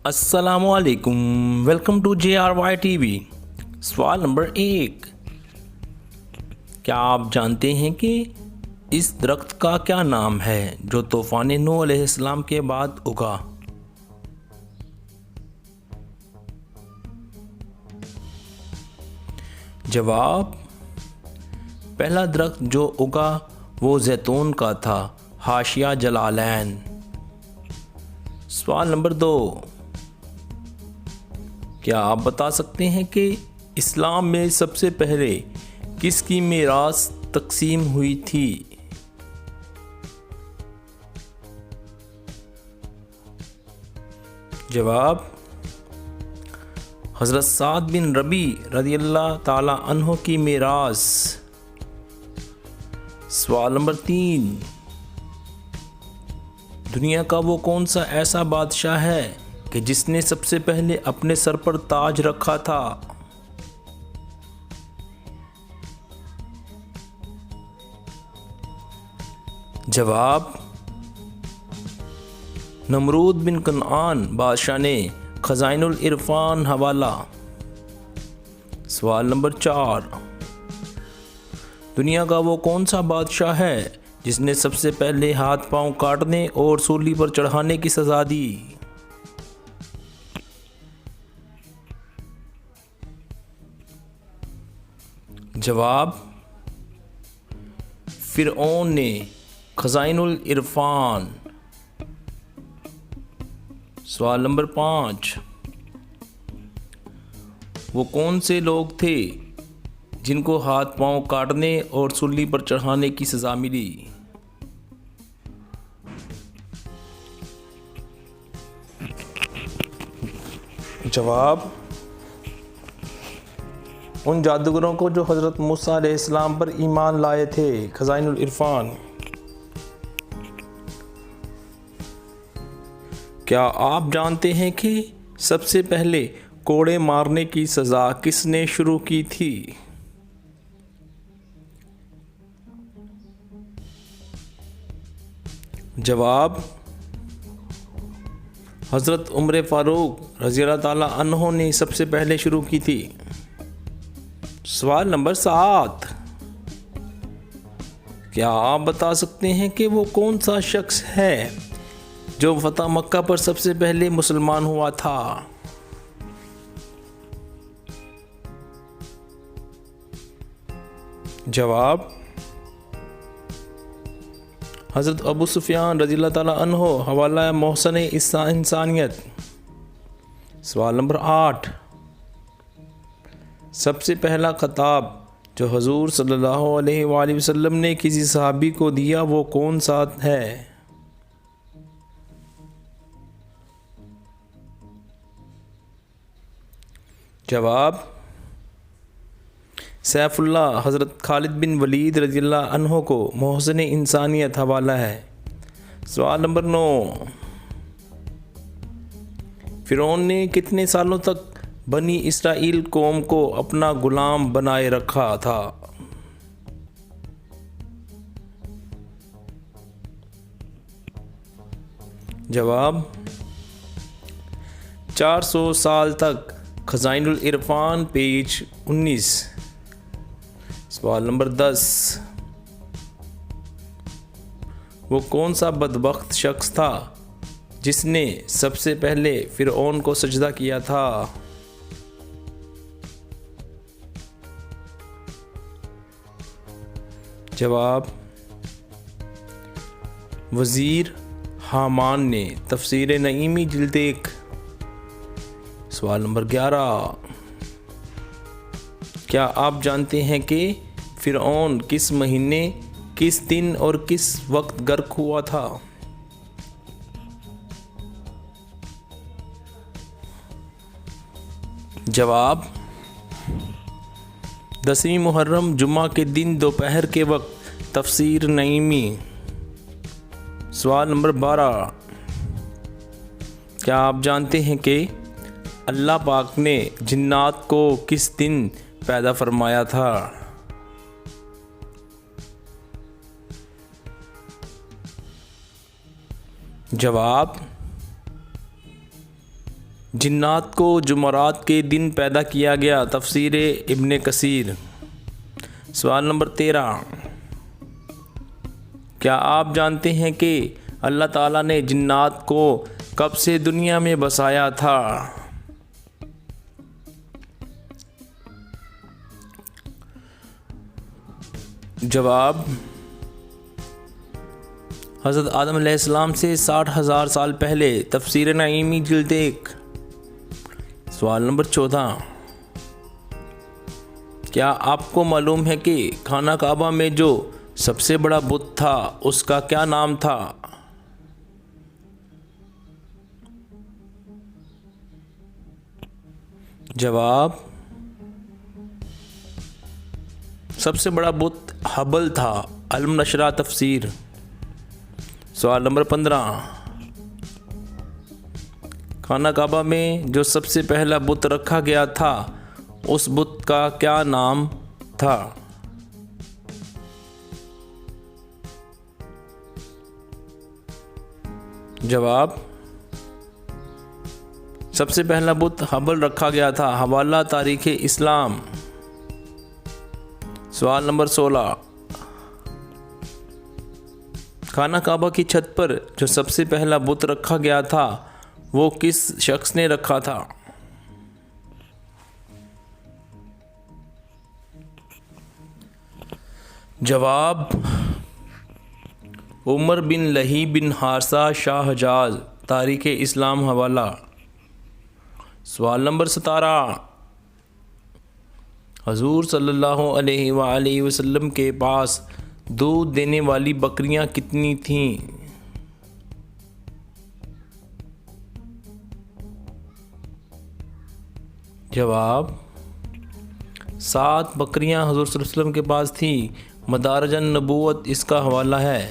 अस्सलामुअलैकुम। Welcome to JRY TV. सवाल number 1, क्या आप जानते हैं कि इस दरख्त का क्या नाम है जो तूफ़ान नूह अलैहिस्सलाम के बाद उगा? जवाब, पहला दरख्त जो उगा वो जैतून का था। हाशिया जलालैन। सवाल नंबर 2, क्या आप बता सकते हैं कि इस्लाम में सबसे पहले किसकी मीरास तकसीम हुई थी? जवाब, हज़रत साद बिन रबी रज़ियल्लाहु ताला अन्हो की मीरास। सवाल नंबर 3, दुनिया का वो कौन सा ऐसा बादशाह है कि जिसने सबसे पहले अपने सर पर ताज रखा था? जवाब, नमरूद बिन कनान बादशाह ने। खज़ाइनुल इरफान हवाला। सवाल नंबर 4, दुनिया का वो कौन सा बादशाह है जिसने सबसे पहले हाथ पांव काटने और सूली पर चढ़ाने की सज़ा दी? जवाब, फ़िरऔन ने। खज़ाइनुल इरफान। सवाल नंबर 5, वो कौन से लोग थे जिनको हाथ पांव काटने और सूली पर चढ़ाने की सज़ा मिली? जवाब, उन जादूगरों को जो हज़रत मूसा अलैहिस्सलाम पर ईमान लाए थे। खज़ाइनुल इरफान। क्या आप जानते हैं कि सबसे पहले कोड़े मारने की सज़ा किसने शुरू की थी? जवाब, हज़रत उमर फ़ारूक रज़ियल्लाहु ताला अन्हो ने सबसे पहले शुरू की थी। सवाल नंबर 7, क्या आप बता सकते हैं कि वो कौन सा शख्स है जो फ़तह मक्का पर सबसे पहले मुसलमान हुआ था? जवाब, हज़रत अबू सुफियान रज़ियल्लाहु ताला अन्हो हवाला मोहसन इंसानियत। सवाल नंबर 8, सबसे पहला खिताब जो हजूर सल्लल्लाहु अलैहि वसल्लम ने किसी सहाबी को दिया वो कौन सा है? जवाब, सैफुल्लाह हज़रत खालिद बिन वलीद रज़ियल्लाहु अन्हो को मोहसन इंसानियत हवाला है। सवाल नंबर 9, फ़िरौन ने कितने सालों तक बनी इसराइल कौम को अपना गुलाम बनाए रखा था? जवाब, 400 साल तक। खज़ाइनुल इरफान पेज 19। सवाल नंबर 10, वो कौन सा बदबख्त शख्स था जिसने सबसे पहले फ़िरऔन को सजदा किया था? जवाब, वज़ीर हामान ने। तफसीर नईमी जिल्द 1। सवाल नंबर 11, क्या आप जानते हैं कि फ़िरऔन किस महीने, किस दिन और किस वक्त गर्क हुआ था? जवाब, 10वीं मुहर्रम जुम्मा के दिन दोपहर के वक्त। तफसीर नईमी। सवाल नंबर 12, क्या आप जानते हैं कि अल्लाह पाक ने जिन्नात को किस दिन पैदा फरमाया था? जवाब, जिन्नात को जुमरात के दिन पैदा किया गया। तफसीर इब्ने कसीर। सवाल नंबर 13, क्या आप जानते हैं कि अल्लाह ताला ने जिन्नात को कब से दुनिया में बसाया था? जवाब, हज़रत आदम अलैहिस्सलाम से 60,000 साल पहले। तफसीर नईमी जिल्द 1। सवाल नंबर 14, क्या आपको मालूम है कि खाना काबा में जो सबसे बड़ा बुत था उसका क्या नाम था? जवाब, सबसे बड़ा बुत हबल था। अलम नशरा तफसीर। सवाल नंबर 15, खाना काबा में जो सबसे पहला बुत रखा गया था उस बुत का क्या नाम था? जवाब, सबसे पहला बुत हबल रखा गया था। हवाला तारीख़ इस्लाम। सवाल नंबर 16, खाना काबा की छत पर जो सबसे पहला बुत रखा गया था वो किस शख्स ने रखा था? जवाब, उमर बिन लही बिन हारसा शाह हजाज। तारीख़ इस्लाम हवाला। सवाल नंबर 17, हजूर सल्लल्लाहु अलैहि वसल्लम के पास दूध देने वाली बकरियां कितनी थीं? जवाब, 7 बकरियां हजूर सल्लल्लाहु अलैहि वसल्लम के पास थी। मदारजन नबूवत इसका हवाला है।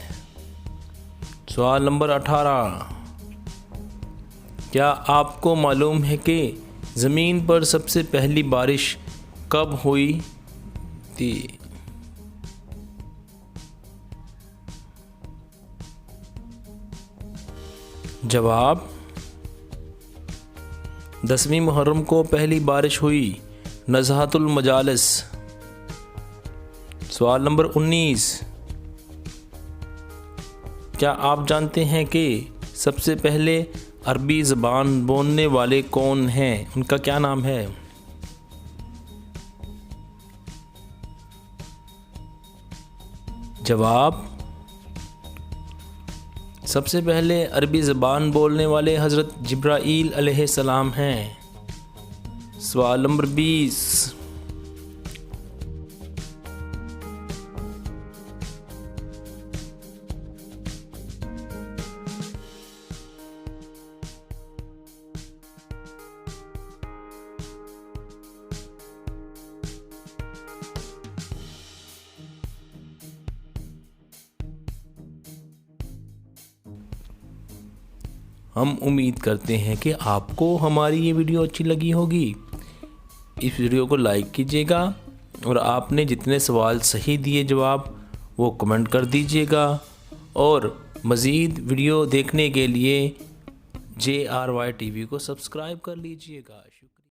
सवाल नंबर 18, क्या आपको मालूम है कि ज़मीन पर सबसे पहली बारिश कब हुई थी? जवाब, 10वीं मुहर्रम को पहली बारिश हुई। नज़हतुल मजालिस। सवाल नंबर 19, क्या आप जानते हैं कि सबसे पहले अरबी ज़बान बोलने वाले कौन हैं? उनका क्या नाम है? जवाब, सबसे पहले अरबी ज़बान बोलने वाले हज़रत जिब्राईल अलैहिस्सलाम हैं। सवाल नंबर 20, हम उम्मीद करते हैं कि आपको हमारी ये वीडियो अच्छी लगी होगी। इस वीडियो को लाइक कीजिएगा और आपने जितने सवाल सही दिए जवाब वो कमेंट कर दीजिएगा। और मज़ीद वीडियो देखने के लिए JRY TV को सब्सक्राइब कर लीजिएगा।